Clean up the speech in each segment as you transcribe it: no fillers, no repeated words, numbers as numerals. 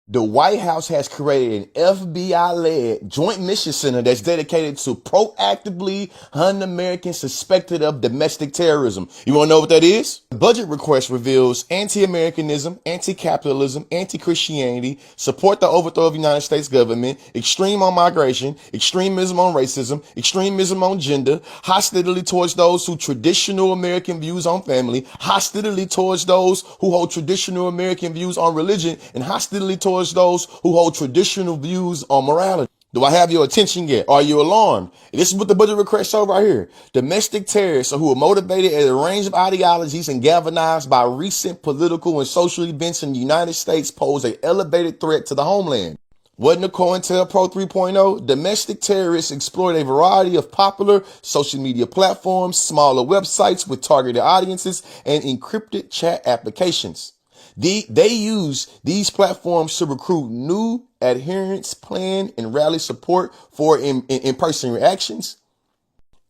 The White House has created an FBI-led joint mission center that's dedicated to proactively hunting Americans suspected of domestic terrorism. You want to know what that is? The budget request reveals anti-Americanism, anti-capitalism, anti-Christianity, support the overthrow of the United States government, extreme on migration, extremism on racism, extremism on gender, hostility towards those who traditional American views on family, hostility towards those who hold traditional American views on religion, and hostility towards those who hold traditional views on morality. Do I have your attention yet? Are you alarmed? This is what the budget request show right here. Domestic terrorists who are motivated at a range of ideologies and galvanized by recent political and social events in the United States pose an elevated threat to the homeland. What in the COINTELPRO 3.0? Domestic terrorists exploit a variety of popular social media platforms, smaller websites with targeted audiences, and encrypted chat applications. They use these platforms to recruit new adherents, plan and rally support for in-person reactions,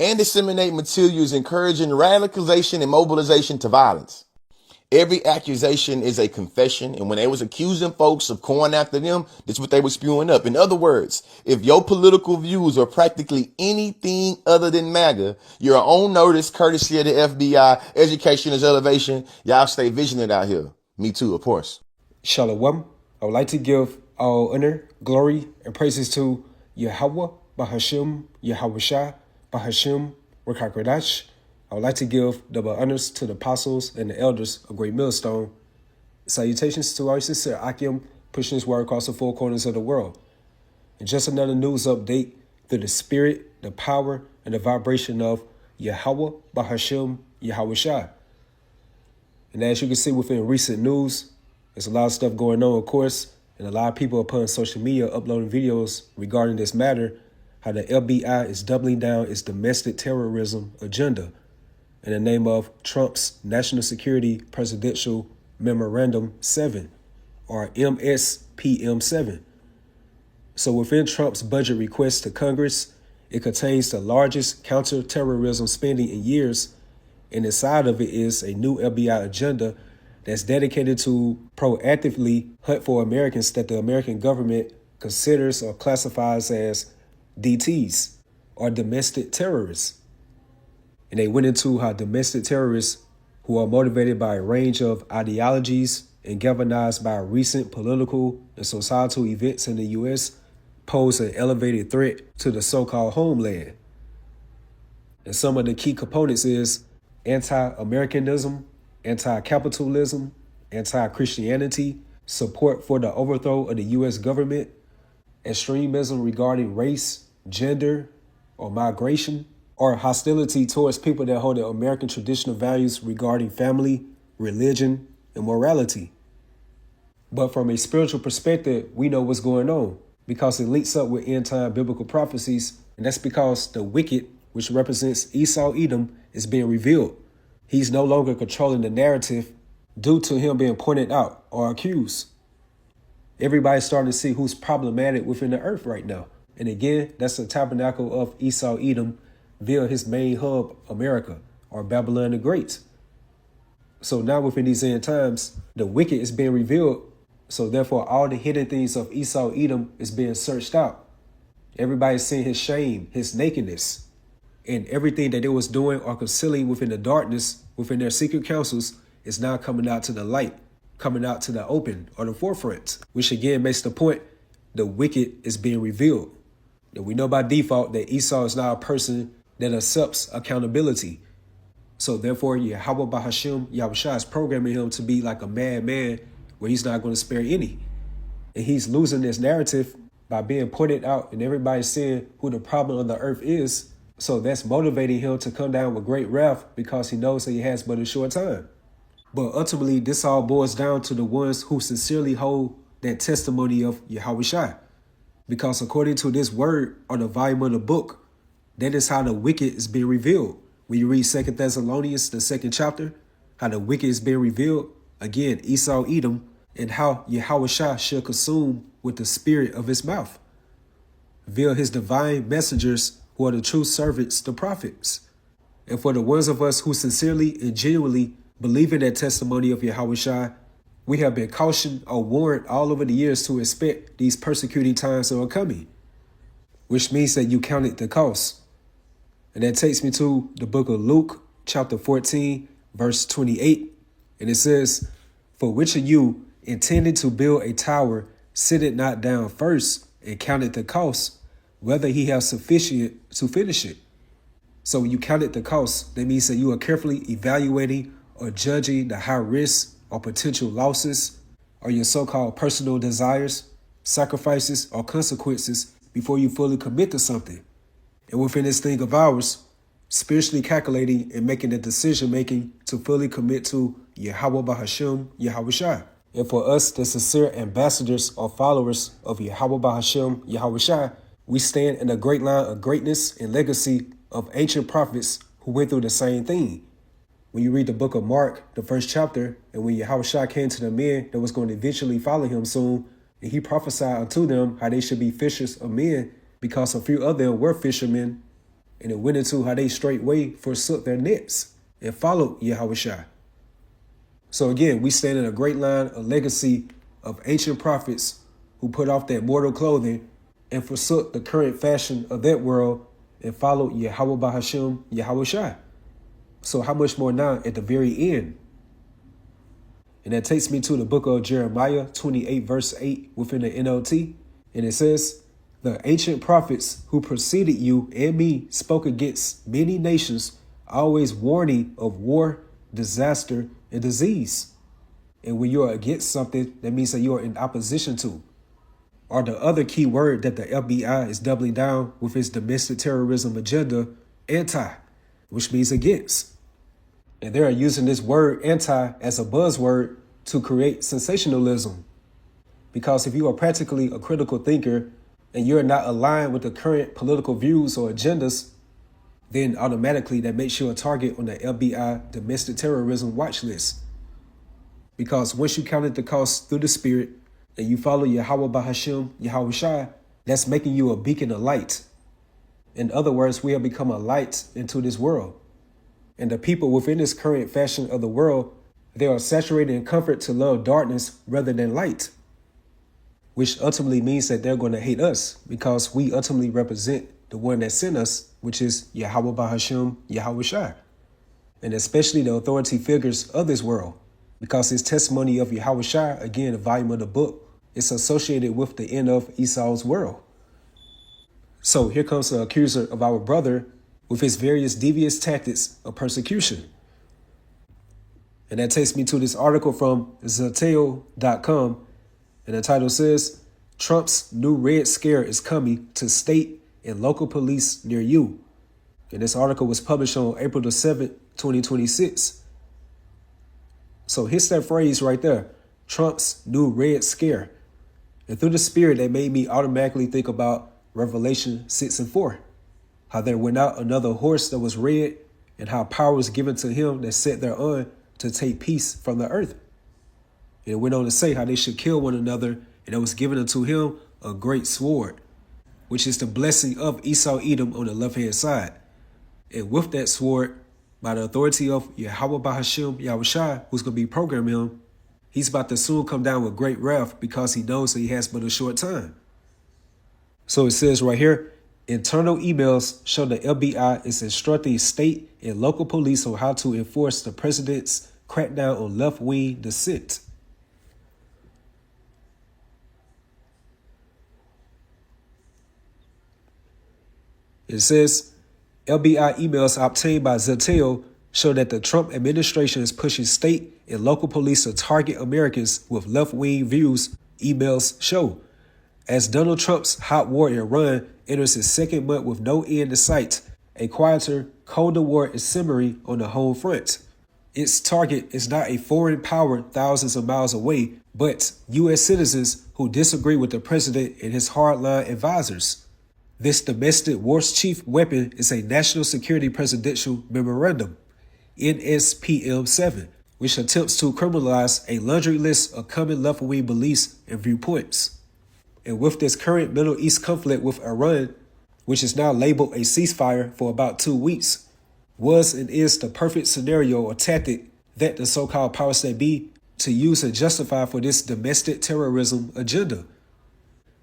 and disseminate materials encouraging radicalization and mobilization to violence. Every accusation is a confession, and when they was accusing folks of going after them, that's what they were spewing up. In other words, if your political views are practically anything other than MAGA, you're on notice courtesy of the FBI. Education is elevation. Y'all stay vigilant out here. Me too, of course. Shalom. I would like to give all honor, glory, and praises to Yahweh, Bahashim, Yahweh Shah, Bahashim, Rakakradash. I would like to give double honors to the apostles and the elders of Great Millstone. Salutations to our sister Akim, pushing his word across the four corners of the world. And just another news update through the spirit, the power, and the vibration of Yahweh, Bahashim, Yahweh Shah. And as you can see within recent news, there's a lot of stuff going on, of course, and a lot of people upon social media uploading videos regarding this matter, how the FBI is doubling down its domestic terrorism agenda in the name of Trump's National Security Presidential Memorandum 7, or MSPM7. So within Trump's budget request to Congress, it contains the largest counterterrorism spending in years, and inside of it is a new FBI agenda that's dedicated to proactively hunt for Americans that the American government considers or classifies as DTs, or domestic terrorists. And they went into how domestic terrorists who are motivated by a range of ideologies and galvanized by recent political and societal events in the U.S. pose an elevated threat to the so-called homeland. And some of the key components is anti-Americanism, anti-capitalism, anti-Christianity, support for the overthrow of the U.S. government, extremism regarding race, gender, or migration, or hostility towards people that hold the American traditional values regarding family, religion, and morality. But from a spiritual perspective, we know what's going on because it links up with end-time biblical prophecies, and that's because the wicked, which represents Esau Edom, is being revealed. He's no longer controlling the narrative due to him being pointed out or accused. Everybody's starting to see who's problematic within the earth right now. And again, that's the tabernacle of Esau Edom via his main hub, America, or Babylon the Great. So now within these end times, the wicked is being revealed. So therefore, all the hidden things of Esau Edom is being searched out. Everybody's seeing his shame, his nakedness, and everything that they was doing or concealing within the darkness, within their secret councils, is now coming out to the light, coming out to the open or the forefront, which again makes the point the wicked is being revealed. And we know by default that Esau is now a person that accepts accountability. So therefore, Yahweh Bahashim, Yahushua is programming him to be like a madman where he's not going to spare any. And he's losing this narrative by being pointed out and everybody seeing who the problem of the earth is. So that's motivating him to come down with great wrath because he knows that he has but a short time. But ultimately, this all boils down to the ones who sincerely hold that testimony of Yahushua. Because according to this word or the volume of the book, that is how the wicked is being revealed. When you read 2 Thessalonians, the 2nd chapter, how the wicked is being revealed, again, Esau Edom, and how Yahushua should consume with the spirit of his mouth, via his divine messengers who are the true servants, the prophets. And for the ones of us who sincerely and genuinely believe in that testimony of Yahushua, We have been cautioned or warned all over the years to expect these persecuting times that are coming, which means that you counted the cost. And that takes me to the book of Luke, chapter 14, verse 28. And it says, "For which of you intending to build a tower, sit it not down first and counted the cost, whether he have sufficient to finish it?" So when you counted the cost, that means that you are carefully evaluating or judging the high risks or potential losses or your so-called personal desires, sacrifices, or consequences before you fully commit to something. And within this thing of ours, spiritually calculating and making the decision making to fully commit to Yahweh Bahashem, Yahweh Shai. And for us, the sincere ambassadors or followers of Yahweh Bahashem, Yahweh Shai, we stand in a great line of greatness and legacy of ancient prophets who went through the same thing. When you read the book of Mark, the first chapter, and when Yahweh Shai came to the men that was going to eventually follow him soon, and he prophesied unto them how they should be fishers of men, because a few of them were fishermen, and it went into how they straightway forsook their nets and followed Yahweh Shai. So again, we stand in a great line, a legacy of ancient prophets who put off that mortal clothing and forsook the current fashion of that world and followed Yahweh Bahashem, Yahweh Shai. So how much more now at the very end? And that takes me to the book of Jeremiah 28 verse 8 within the NLT. And it says, "The ancient prophets who preceded you and me spoke against many nations, always warning of war, disaster, and disease." And when you are against something, that means that you are in opposition to. Or the other key word that the FBI is doubling down with its domestic terrorism agenda, anti, which means against. And they are using this word anti as a buzzword to create sensationalism. Because if you are practically a critical thinker and you're not aligned with the current political views or agendas, then automatically that makes you a target on the FBI domestic terrorism watch list. Because once you counted the cost through the spirit and you follow Yahweh Bahashem, Yahweh Shai, that's making you a beacon of light. In other words, we have become a light into this world. And the people within this current fashion of the world, they are saturated in comfort to love darkness rather than light, which ultimately means that they're going to hate us because we ultimately represent the one that sent us, which is Yahweh Bahashem, Yahweh Shai, and especially the authority figures of this world, because his testimony of Yahweh Shai, again, the volume of the book, is associated with the end of Esau's world. So here comes the accuser of our brother with his various devious tactics of persecution. And that takes me to this article from Zateo.com. And the title says, "Trump's new Red Scare is coming to state and local police near you." And this article was published on April the 7th, 2026. So here's that phrase right there, Trump's new Red Scare. And through the spirit, that made me automatically think about Revelation 6 and 4. How there went out another horse that was red, and how power was given to him that sat thereon to take peace from the earth. And it went on to say how they should kill one another, and it was given unto him a great sword, which is the blessing of Esau Edom on the left-hand side. And with that sword, by the authority of Yahweh Bahashem, Yahweh Shai, who's going to be programming him, he's about to soon come down with great wrath because he knows that he has but a short time. So it says right here, internal emails show the FBI is instructing state and local police on how to enforce the president's crackdown on left-wing dissent. It says, FBI emails obtained by Zateo show that the Trump administration is pushing state and local police to target Americans with left-wing views, emails show. As Donald Trump's hot war in Iran enters its second month with no end in sight, a quieter, colder war is simmering on the home front. Its target is not a foreign power thousands of miles away, but U.S. citizens who disagree with the president and his hardline advisors. This domestic war's chief weapon is a National Security Presidential Memorandum, NSPM-7, which attempts to criminalize a laundry list of common left-wing beliefs and viewpoints. And with this current Middle East conflict with Iran, which is now labeled a ceasefire for about 2 weeks, was and is the perfect scenario or tactic that the so-called powers that be to use and justify for this domestic terrorism agenda,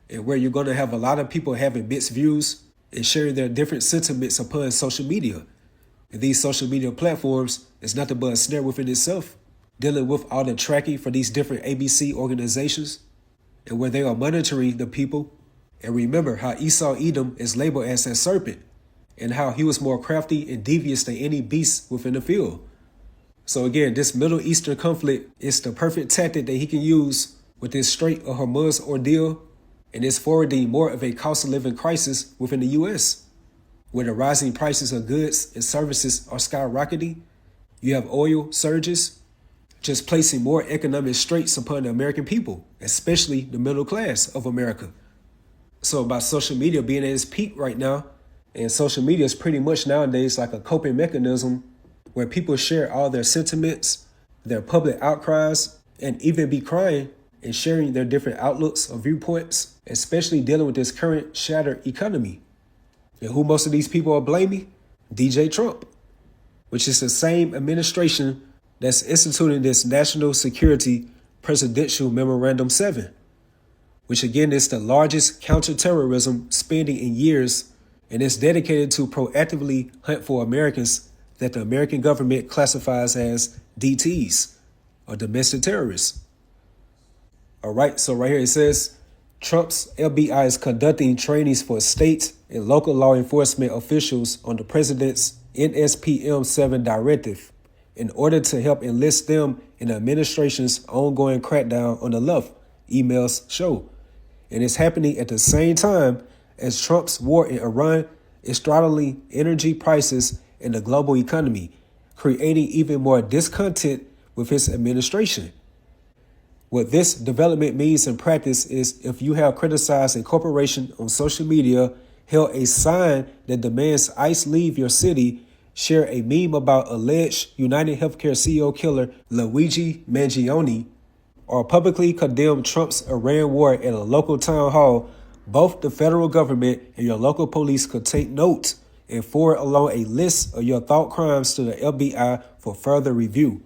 and where you're going to have a lot of people having mixed views and sharing their different sentiments upon social media. And these social media platforms is nothing but a snare within itself, dealing with all the tracking for these different ABC organizations, and where they are monitoring the people. And remember how Esau Edom is labeled as a serpent, and how he was more crafty and devious than any beast within the field. So again, this Middle Eastern conflict is the perfect tactic that he can use with this Strait of Hormuz ordeal, and it's forwarding more of a cost of living crisis within the U.S., where the rising prices of goods and services are skyrocketing. You have oil surges, just placing more economic straits upon the American people, especially the middle class of America. So by social media being at its peak right now, and social media is pretty much nowadays like a coping mechanism where people share all their sentiments, their public outcries, and even be crying and sharing their different outlooks or viewpoints, especially dealing with this current shattered economy. And who most of these people are blaming? DJ Trump, which is the same administration that's instituting this National Security Presidential Memorandum 7, which again is the largest counterterrorism spending in years, and it's dedicated to proactively hunt for Americans that the American government classifies as DTs, or domestic terrorists. All right, so right here it says, Trump's FBI is conducting trainings for state and local law enforcement officials on the president's NSPM 7 directive in order to help enlist them in the administration's ongoing crackdown on the left, emails show. And it's happening at the same time as Trump's war in Iran is throttling energy prices in the global economy, creating even more discontent with his administration. What this development means in practice is if you have criticized a corporation on social media, held a sign that demands ICE leave your city, share a meme about alleged United Healthcare CEO killer Luigi Mangione, or publicly condemn Trump's Iran war at a local town hall, both the federal government and your local police could take note and forward along a list of your thought crimes to the FBI for further review.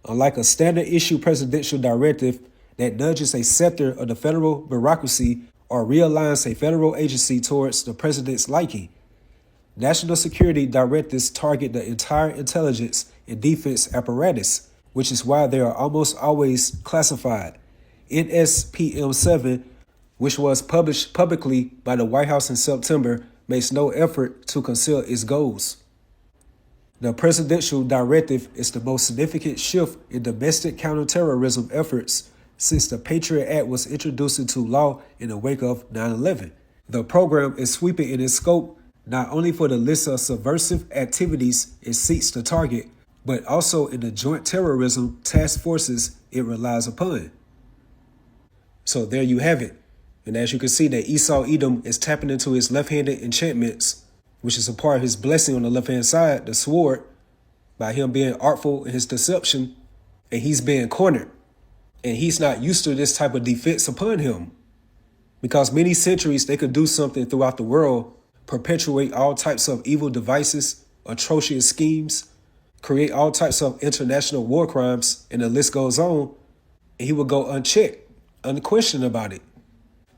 Unlike a standard issue presidential directive that nudges a sector of the federal bureaucracy or realigns a federal agency towards the president's liking, national security directives target the entire intelligence and defense apparatus, which is why they are almost always classified. NSPM 7, which was published publicly by the White House in September, makes no effort to conceal its goals. The presidential directive is the most significant shift in domestic counterterrorism efforts since the Patriot Act was introduced into law in the wake of 9/11. The program is sweeping in its scope not only for the list of subversive activities it seeks to target, but also in the joint terrorism task forces it relies upon. So there you have it. And as you can see that Esau Edom is tapping into his left-handed enchantments, which is a part of his blessing on the left-hand side, the sword, by him being artful in his deception, and he's being cornered. And he's not used to this type of defense upon him. Because many centuries they could do something throughout the world, perpetuate all types of evil devices, atrocious schemes, create all types of international war crimes, and the list goes on, and he would go unchecked, unquestioned about it.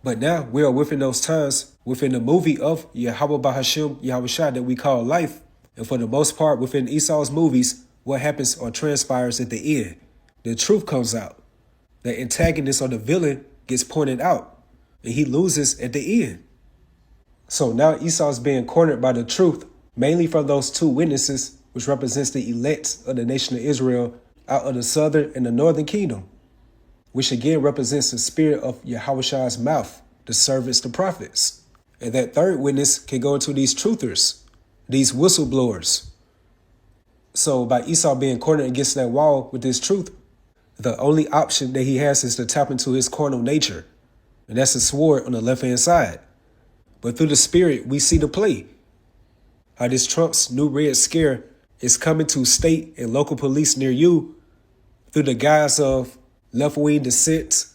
But now we are within those times, within the movie of Yahweh Bahashim Yahushua that we call life. And for the most part, within Esau's movies, what happens or transpires at the end? The truth comes out. The antagonist or the villain gets pointed out, and he loses at the end. So now Esau's being cornered by the truth, mainly from those two witnesses, which represents the elect of the nation of Israel out of the southern and the northern kingdom, which again represents the spirit of Yahushua's mouth, the servants, the prophets. And that third witness can go into these truthers, these whistleblowers. So by Esau being cornered against that wall with this truth, the only option that he has is to tap into his carnal nature. And that's the sword on the left-hand side. But through the spirit, we see the play. How this Trump's new Red Scare is coming to state and local police near you through the guise of left-wing dissent,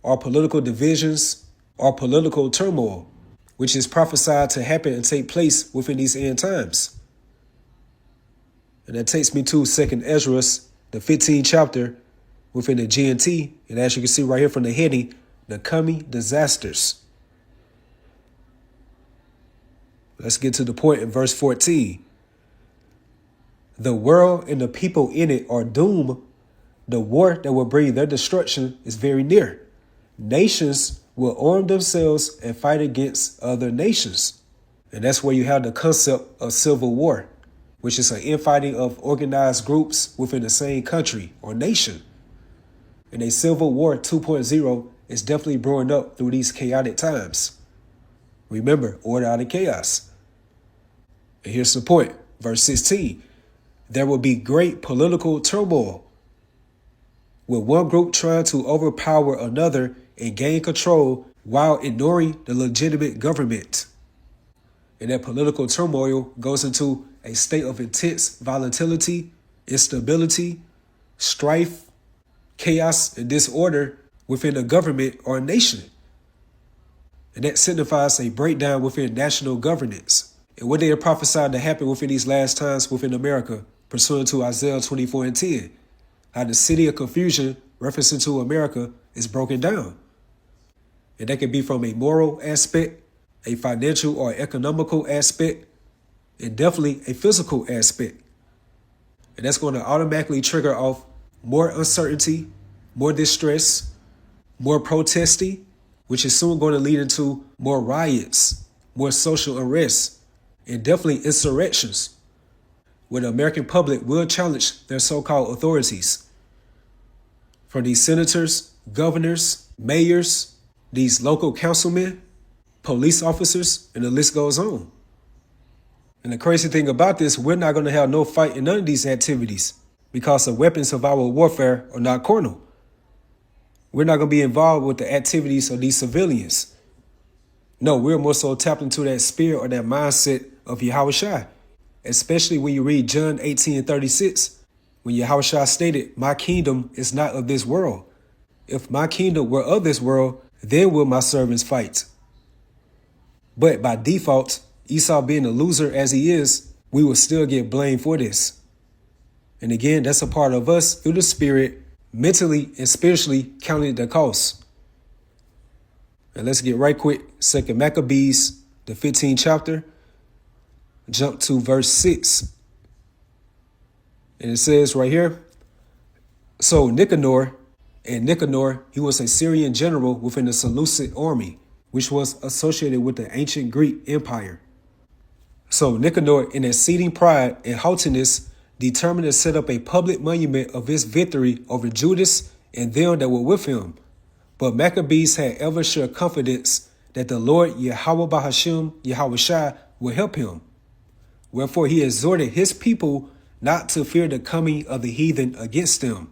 or political divisions, or political turmoil, which is prophesied to happen and take place within these end times. And that takes me to 2 Esdras, the 15th chapter, within the GNT. And as you can see right here from the heading, the coming disasters. Let's get to the point in verse 14. The world and the people in it are doomed. The war that will bring their destruction is very near. Nations will arm themselves and fight against other nations. And that's where you have the concept of civil war, which is an infighting of organized groups within the same country or nation. And a civil war 2.0 is definitely brewing up through these chaotic times. Remember, order out of chaos. And here's the point, verse 16. There will be great political turmoil, with one group trying to overpower another and gain control while ignoring the legitimate government. And that political turmoil goes into a state of intense volatility, instability, strife, chaos, and disorder within a government or a nation. And that signifies a breakdown within national governance. And what they are prophesied to happen within these last times within America, pursuant to Isaiah 24:10, how the city of confusion, referencing to America, is broken down. And that can be from a moral aspect, a financial or economical aspect, and definitely a physical aspect. And that's going to automatically trigger off more uncertainty, more distress, more protesting, which is soon going to lead into more riots, more social unrest, and definitely insurrections, where the American public will challenge their so-called authorities. From these senators, governors, mayors, these local councilmen, police officers, and the list goes on. And the crazy thing about this, we're not going to have no fight in none of these activities because the weapons of our warfare are not carnal. We're not going to be involved with the activities of these civilians. No, we're more so tapped into that spirit or that mindset of Yahushua, especially when you read John 18:36, when Yahushua stated, "My kingdom is not of this world. If my kingdom were of this world, then will my servants fight." But by default, Esau being a loser as he is, we will still get blamed for this. And again, that's a part of us through the spirit, mentally and spiritually counting the cost. And let's get right quick. 2 Maccabees, the 15th chapter, jump to verse 6. And it says right here, so Nicanor, he was a Syrian general within the Seleucid army, which was associated with the ancient Greek Empire. So Nicanor, in exceeding pride and haughtiness, determined to set up a public monument of his victory over Judas and them that were with him. But Maccabees had ever sure confidence that the Lord Yahweh Bahashim Yahushua will help him. Wherefore he exhorted his people not to fear the coming of the heathen against them,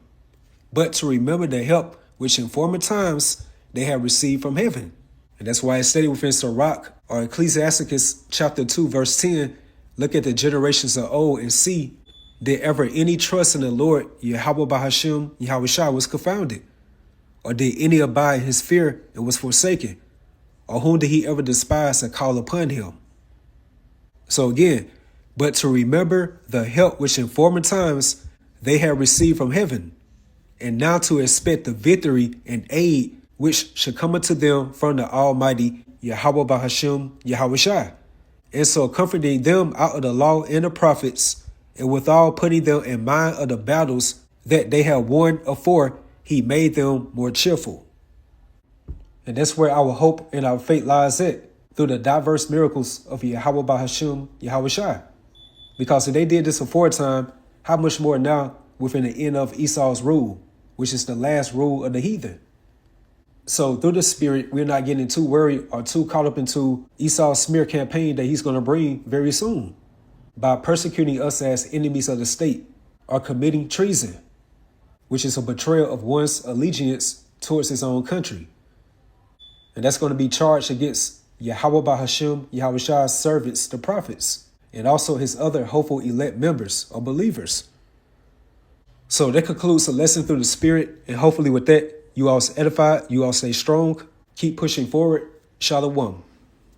but to remember the help which in former times they had received from heaven. And that's why it's stated within Sirach or Ecclesiasticus chapter 2, verse 10, look at the generations of old and see, did ever any trust in the Lord Yahweh Bahashim Yahushua was confounded? Or did any abide in his fear and was forsaken? Or whom did he ever despise and call upon him? So again, but to remember the help which in former times they had received from heaven, and now to expect the victory and aid which should come unto them from the Almighty Yahweh Bahashim Yahushua, and so comforting them out of the law and the prophets, and withal putting them in mind of the battles that they had won afore, he made them more cheerful. And that's where our hope and our faith lies at, through the diverse miracles of Yahweh Bahashim Yahushua. Because if they did this aforetime, how much more now within the end of Esau's rule, which is the last rule of the heathen? So through the spirit, we're not getting too worried or too caught up into Esau's smear campaign that he's going to bring very soon by persecuting us as enemies of the state or committing treason, which is a betrayal of one's allegiance towards his own country. And that's going to be charged against Yahweh Bahashim Yahushua's servants, the prophets, and also his other hopeful elect members or believers. So that concludes the lesson through the spirit. And hopefully with that, you all stay edified, you all stay strong, keep pushing forward. Shalom.